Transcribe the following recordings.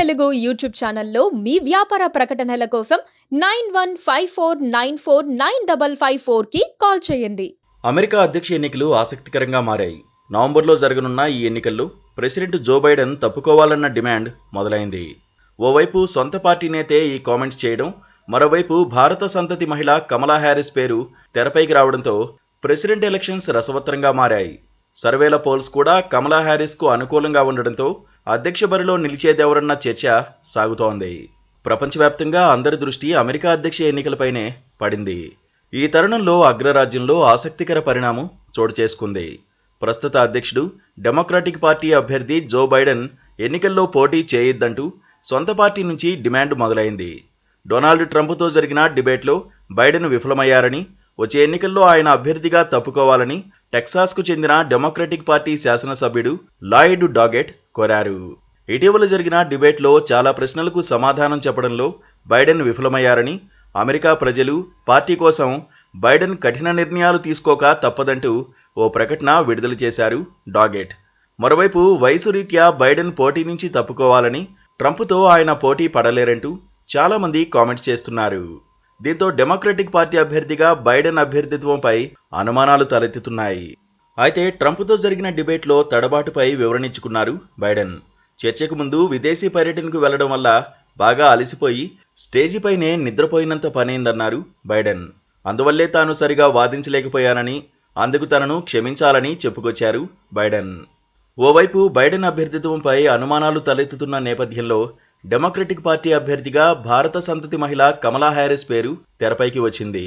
Telugu YouTube ఛానల్లో మీ వ్యాపార ప్రకటనల కోసం 9154949554కి కాల్ చేయండి. అమెరికా అధ్యక్ష ఎన్నికలు ఆసక్తికరంగా మారాయి. నవంబర్లో జరగనున్న ఈ ఎన్నికల్లో ప్రెసిడెంట్ జో బైడెన్ తప్పుకోవాలన్న డిమాండ్ మొదలైంది. ఓవైపు సొంత పార్టీ నేతే ఈ కామెంట్స్ చేయడం, మరోవైపు భారత సంతతి మహిళ కమలా హ్యారిస్ పేరు తెరపైకి రావడంతో ప్రెసిడెంట్ ఎలక్షన్స్ రసవత్తరంగా మారాయి. సర్వేల పోల్స్ కూడా కమలా హ్యారిస్కు అనుకూలంగా ఉండడంతో అధ్యక్ష బరిలో నిలిచేదెవరన్న చర్చ సాగుతోంది. ప్రపంచవ్యాప్తంగా అందరి దృష్టి అమెరికా అధ్యక్ష ఎన్నికలపైనే పడింది. ఈ తరుణంలో అగ్రరాజ్యంలో ఆసక్తికర పరిణామం చోటు చేసుకుంది. ప్రస్తుత అధ్యక్షుడు డెమోక్రాటిక్ పార్టీ అభ్యర్థి జో బైడెన్ ఎన్నికల్లో పోటీ చేయొద్దంటూ సొంత పార్టీ నుంచి డిమాండ్ మొదలైంది. డొనాల్డ్ ట్రంప్తో జరిగిన డిబేట్లో బైడెన్ విఫలమయ్యారని, వచ్చే ఎన్నికల్లో ఆయన అభ్యర్థిగా తప్పుకోవాలని టెక్సాస్కు చెందిన డెమోక్రటిక్ పార్టీ శాసనసభ్యుడు లాయిడ్ డాగెట్ కోరారు. ఇటీవల జరిగిన డిబేట్లో చాలా ప్రశ్నలకు సమాధానం చెప్పడంలో బైడెన్ విఫలమయ్యారని, అమెరికా ప్రజలు, పార్టీ కోసం బైడెన్ కఠిన నిర్ణయాలు తీసుకోక తప్పదంటూ ఓ ప్రకటన విడుదల చేశారు డాగెట్. మరోవైపు వయసు రీత్యా బైడెన్ పోటీ నుంచి తప్పుకోవాలని, ట్రంప్తో ఆయన పోటీ పడలేరంటూ చాలామంది కామెంట్స్ చేస్తున్నారు. దీంతో డెమోక్రటిక్ పార్టీ అభ్యర్థిగా బైడెన్ అభ్యర్థిత్వంపై అనుమానాలు తలెత్తుతున్నాయి. అయితే ట్రంప్తో జరిగిన డిబేట్లో తడబాటుపై వివరణించుకున్నారు బైడెన్. చర్చకు ముందు విదేశీ పర్యటనకు వెళ్లడం వల్ల బాగా అలసిపోయి స్టేజీపైనే నిద్రపోయినంత పనైందన్నారు బైడెన్. అందువల్లే తాను సరిగా వాదించలేకపోయానని, అందుకు తనను క్షమించాలని చెప్పుకొచ్చారు బైడెన్. ఓవైపు బైడెన్ అభ్యర్థిత్వంపై అనుమానాలు తలెత్తుతున్న నేపథ్యంలో డెమోక్రటిక్ పార్టీ అభ్యర్థిగా భారత సంతతి మహిళ కమలా హ్యారిస్ పేరు తెరపైకి వచ్చింది.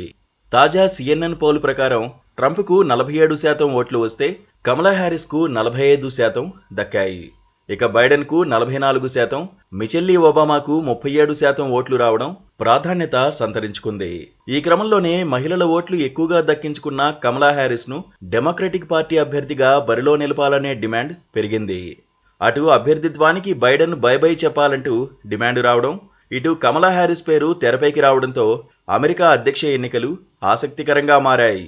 తాజా CNN పోల్ ప్రకారం ట్రంప్కు 47% ఓట్లు వస్తే కమలా హ్యారిస్కు 45% దక్కాయి. ఇక బైడెన్కు 44%, మిచెల్లీ ఒబామాకు 37% ఓట్లు రావడం ప్రాధాన్యత సంతరించుకుంది. ఈ క్రమంలోనే మహిళల ఓట్లు ఎక్కువగా దక్కించుకున్న కమలా హ్యారిస్ను డెమోక్రటిక్ పార్టీ అభ్యర్థిగా బరిలో నిలపాలనే డిమాండ్ పెరిగింది. అటు అభ్యర్థిత్వానికి బైడెన్ బై చెప్పాలంటూ డిమాండ్ రావడం, ఇటు కమలా హ్యారిస్ పేరు తెరపైకి రావడంతో అమెరికా అధ్యక్ష ఎన్నికలు ఆసక్తికరంగా మారాయి.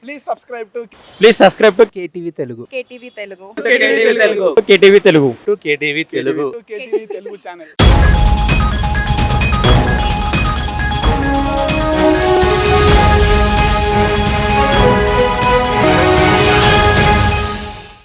Please subscribe to KTV Telugu. KTV Telugu. KTV Telugu channel.